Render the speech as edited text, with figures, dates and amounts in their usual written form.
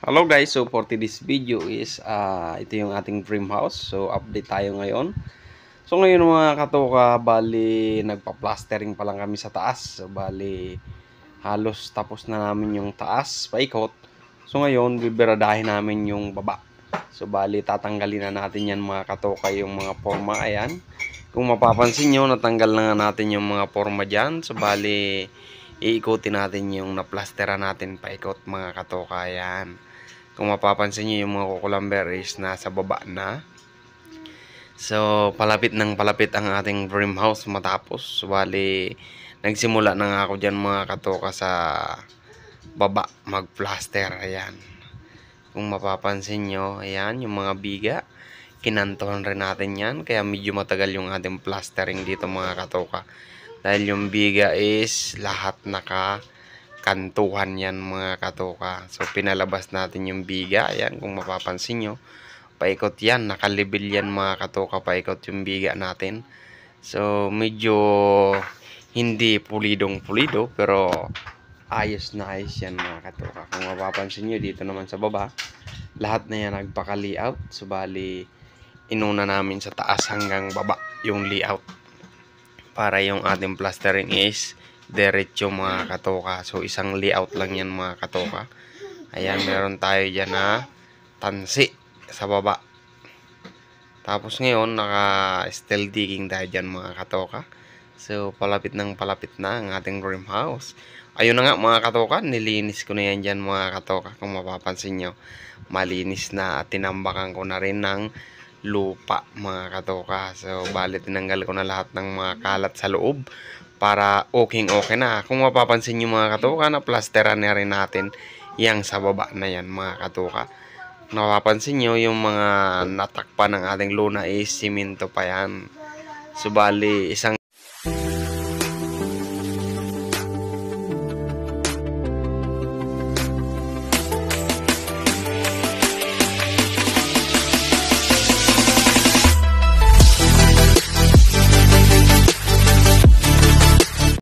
Hello guys, so for today's video is ito yung ating dream house. So update tayo ngayon. So ngayon mga katoka, bali nagpa-plastering pa lang kami sa taas. So bali halos tapos na namin yung taas, paikot. So ngayon bibiradahin namin yung baba. So bali tatanggalin na natin yan mga katoka, yung mga forma. Ayan. Kung mapapansin nyo, natanggal na nga natin yung mga forma dyan. So bali iikutin natin yung naplastera natin paikot mga katoka. Ayan. Kung mapapansin nyo, yung mga cucumber is nasa baba na. So, palapit ng palapit ang ating dream house matapos. Bali, nagsimula na nga ako dyan mga katoka sa baba, mag-plaster. Ayan. Kung mapapansin nyo, ayan, yung mga biga. Kinantohan rin natin yan. Kaya medyo matagal yung ating plastering dito mga katoka. Dahil yung biga is lahat kantuhan yan mga katoka. So pinalabas natin yung biga. Ayan, kung mapapansin nyo, paikot yan, nakalibil yan mga katoka, paikot yung biga natin. So medyo hindi pulidong pulido, pero ayos na ayos yan mga katoka. Kung mapapansin nyo dito naman sa baba, lahat na yan nagpaka-layout. So bali inuna namin sa taas hanggang baba yung layout para yung ating plastering is diretso mga katoka. So isang layout lang yan mga katoka. Ayan, meron tayo dyan na tansi sa baba. Tapos ngayon naka steel digging tayo dyan mga katoka. So palapit na ang ating dream house. Ayun na nga mga katoka, nilinis ko na yan dyan mga katoka. Kung mapapansin nyo, malinis na at tinambakan ko na rin ng lupa mga katoka. So bali tinanggal ko na lahat ng mga kalat sa loob para okay na. Kung mapapansin nyo mga katoka, na plasteran na rin natin yang sa baba na yan mga katoka. Napapansin nyo yung mga natakpan ng ating luna is simento pa yan. So bali isang